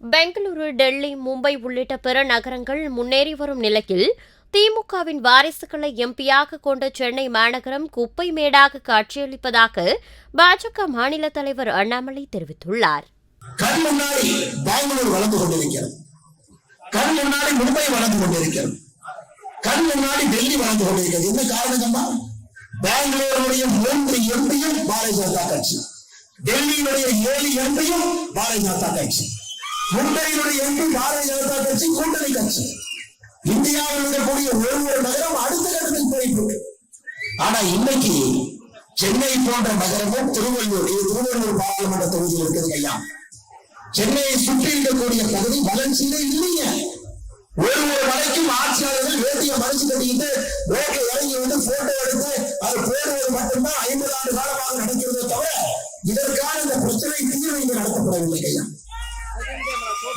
பெங்களூரு, டெல்லி, மும்பை உள்ளிட்ட பிற நகரங்கள் முன்னேறி வரும் நிலையில் திமுகவின் வாரிசுகளை எம்பியாக கொண்ட சென்னை மாநகரம் குப்பை மேடாக காட்சியளிப்பதாக பாஜக மாநில தலைவர் அண்ணாமலை தெரிவித்துள்ளார். கண் முன்னாடி பெங்களூர் வளர்ந்து கொண்டிருக்கிறது, கண் முன்னாடி மும்பை வளர்ந்து கொண்டிருக்கிறது, கண் முன்னாடி டெல்லி வளர்ந்து கொண்டிருக்கிறது. என்ன காரணமா? பெங்களூருடைய 3 எம்பியும் பாரதிய ஜனதா கட்சி, டெல்லியினுடைய 7 எம்பியும் பாரதிய ஜனதா கட்சி, மும்பையினுடைய எம்பி பாரதிய ஜனதா கட்சி கூட்டணி கட்சி. இந்தியாவில் இருக்கக்கூடிய ஒரு நகரம் அடுத்த கட்டத்தில் போயிட்டு. ஆனா இன்னைக்கு சென்னை போன்ற நகரமும் திருவள்ளூர் பாராளுமன்ற தொகுதியில் இருக்குது ஐயா. சென்னையை சுற்றி இருக்கக்கூடிய பகுதி வளர்ச்சியிலே இல்லைங்க. ஒரு வரைக்கும் ஆட்சியாளர்கள் வேட்டியை மறைச்சு கட்டிக்கிட்டு ரோட்ல இறங்கி வந்து போட்டோ எடுத்து அது போடுவது மட்டும்தான் 50 ஆண்டு காலமாக நடக்கிறதே தவிர இதற்கான இந்த பிரச்சனை தீர்வு இங்கு நடத்தப்படவில்லை ஐயா.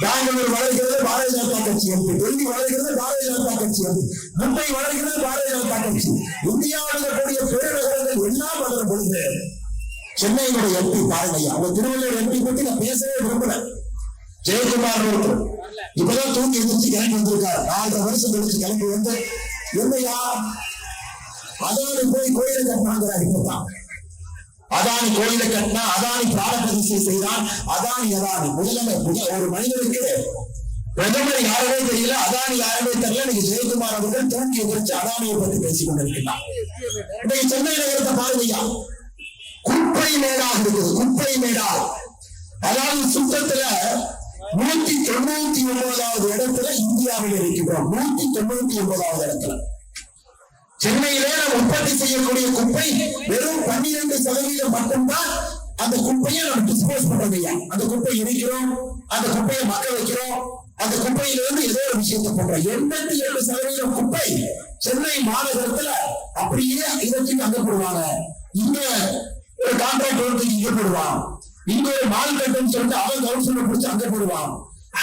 பெங்களூர் வளர்கிறது பாரதிய ஜனதா கட்சி எம்பி, டெல்லி வளர்கிறது பாரதிய ஜனதா கட்சி எம்பி, மும்பை வளர்கிறது பாரதிய ஜனதா கட்சி. இந்தியாவில் இருக்கக்கூடிய பெருநகரங்கள் எல்லாம் வளரும் பொழுது சென்னையினுடைய எம்பி பாருங்க ஐயா. அவங்க திருவள்ளூர் எம்பி பத்தி நான் பேசவே விரும்பல. ஜெயக்குமார் இப்பதான் தூங்கி எந்திரிச்சு கிளம்பி வந்திருக்காரு. 4.5 வருஷம் கழிச்சு கிளம்பி வந்து என்னையா அதானி போய் கோயிலை கட்டினாங்கிறார். இப்பதான் அதானி கோயிலை கட்டினா, அதானி பிராண பிரதிஷ்டை செய்தான், அதானி ஒரு மனிதனுக்கு பிரதமர் யாருமே தெரியல, அதானி யாருமே தெரியல. இன்னைக்கு ஜெயக்குமார் அவர்கள் தூங்கி எதிர்த்து அதானியை பற்றி பேசிக் கொண்டிருக்கிறார். இன்னைக்கு சென்னை நகரத்தை பாருங்கய்யா, குப்பை மேடாக இருக்குது, குப்பை மேடாக. அதாவது சுத்தத்துல 199வது இடத்துல இந்தியாவில் இருக்கிறோம். 199வது இடத்துல. சென்னையிலே நாம் உற்பத்தி செய்யக்கூடிய குப்பை வெறும் 12% மட்டும்தான். அந்த குப்பையை நம்ம டிஸ்போஸ் பண்றது. அந்த குப்பை இணைக்கிறோம், அந்த குப்பையை மக்க வைக்கிறோம், அந்த குப்பையிலிருந்து ஏதோ ஒரு விஷயத்தை பண்றோம். 87% குப்பை சென்னை மாநகரத்துல அப்படியே இதற்கு அங்க போடுவாங்க. இங்க ஒரு கான்ட்ராக்ட் வந்து இங்க போடுவான், இங்க ஒரு மால் கட்டணும்னு சொல்லிட்டு அவன் கவுன்சிலர் பிடிச்சு அங்க போடுவான்,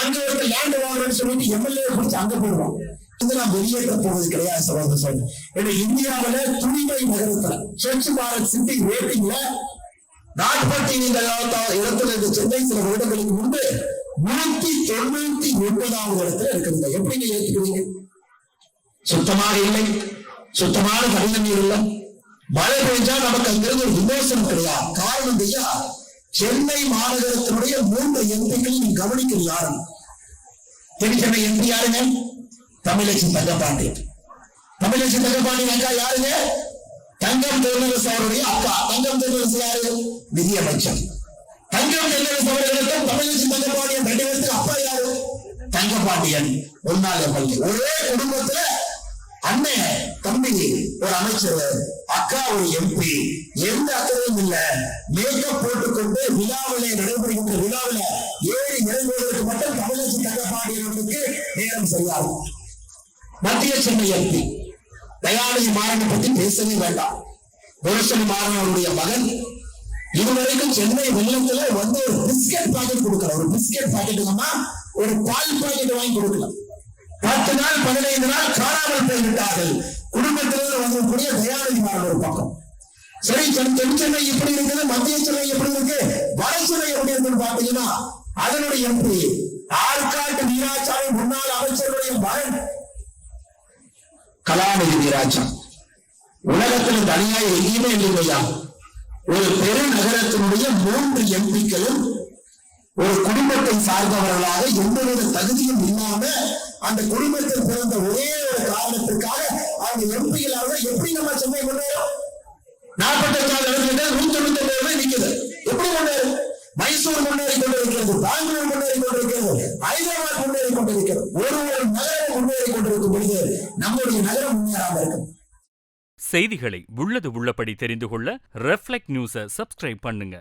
அங்க ஒரு லேண்ட் வாங்குறேன்னு சொல்லிட்டு எம்எல்ஏ பிடிச்சு அங்க போடுவான். இதெல்லாம் வெளியேற்ற போவது கிடையாது சகோதரர். இந்தியாவில தூய்மை நகரத்துல ஸ்வச் பாரத் சிட்டி ரேட்டிங்ல 45வது இடத்துல இந்த சென்னை சில வருடங்களுக்கு முன்பு 199வது இடத்துல இருக்கிறது. எப்படிங்க ஏற்றுக்கிறீங்க? சுத்தமாக இல்லை, சுத்தமான கழிவு நீர் இல்லை, மழை பெய்ஞ்சா நமக்கு அங்கிருந்து ஒரு விமோசனம் கிடையாது. காரணம் ஐயா, சென்னை மாநகரத்தினுடைய 3 எம்பிக்களை நீ கவனிக்கிறது யாரு? சென்னை எம்பி யாருங்க? தமிழச்சி தங்கபாண்டியன். தமிழச்சி தங்கபாண்டியன் அக்கா யாருங்க? தங்கம் தென்னரசு அவருடைய அக்கா. தங்கம் தென்னரசு யாரு? நிதியமைச்சர். தங்கம் தென்னரசு அவர்களுக்கும் தமிழச்சி தங்கபாண்டியன் 2 பேருக்கு அப்பா யாரு? தங்கபாண்டியன் முன்னாள் எம்எல்ஏ. ஒரே குடும்பத்துல அண்ணன் தம்பி ஒரு அமைச்சர், அக்கா ஒரு எம்பி. எந்த அக்கறையும் இல்ல. மேக்கப் போட்டுக்கொண்டு விழாவிலே நடைபெறுகின்ற விழாவில ஏறி இறங்குவதற்கு மட்டும் தமிழச்சி தங்கபாண்டியனுக்கு நேரம் சரியாது. மத்திய சென்னை எம்பி தயாநிதி மாறனை பத்தி பேசவே வேண்டாம். புரட்சி மாறன் அவருடைய மகன் இதுவரைக்கும் சென்னை வெள்ளத்துல வந்து ஒரு பிஸ்கட் பாக்கெட் கொடுக்கல. ஒரு பிஸ்கட் பாக்கெட்டுமா ஒரு பால் பாக்கெட் வாங்கி கொடுக்கல. 10 நாள் 15 நாள் காணாமல் போய்விட்டார்கள். குடும்பத்திலிருந்து வந்தக்கூடிய தயாநிதி மாறன் ஒரு பக்கம். சரி, தென் சென்னை எப்படி இருக்குது, மத்திய சென்னை எப்படி இருக்கு, வட சென்னை எப்படி இருக்குன்னு பாத்தீங்கன்னா அதனுடைய எம்பி ஆற்காட்டு வீராசாமி முன்னாள் அமைச்சருடைய மகன் கலாநிதி வீராஜா. உலகத்தில் தனியாக எங்கேயுமே இல்லையா? ஒரு பெருநகரத்தினுடைய 3 எம்பிக்களும் ஒரு குடும்பத்தை சார்ந்தவர்களாக எந்தவித தகுதியும் இல்லாம அந்த குடும்பத்தில் பிறந்த ஒரே ஒரு காரணத்திற்காக அவங்க எம்பிகளாக எப்படி நம்ம சென்னை முன்னேறும்? 48 இடத்துல 199 நிற்குது. எப்படி முன்னேறும்? மைசூர் முன்னேறி கொண்டிருக்கிறது, பெங்களூர் முன்னேறி கொண்டிருக்கிறது, ஹைதராபாத் முன்னேறி கொண்டிருக்கிறது. ஒரு நகரம் முன்னேறி கொண்டிருக்கும் பொழுது நம்முடைய நகரம் முன்னேறாம இருக்கும். செய்திகளை உள்ளது உள்ளபடி தெரிந்து கொள்ள ரெஃப்ளெக்ட் நியூஸை சப்ஸ்கிரைப் பண்ணுங்க.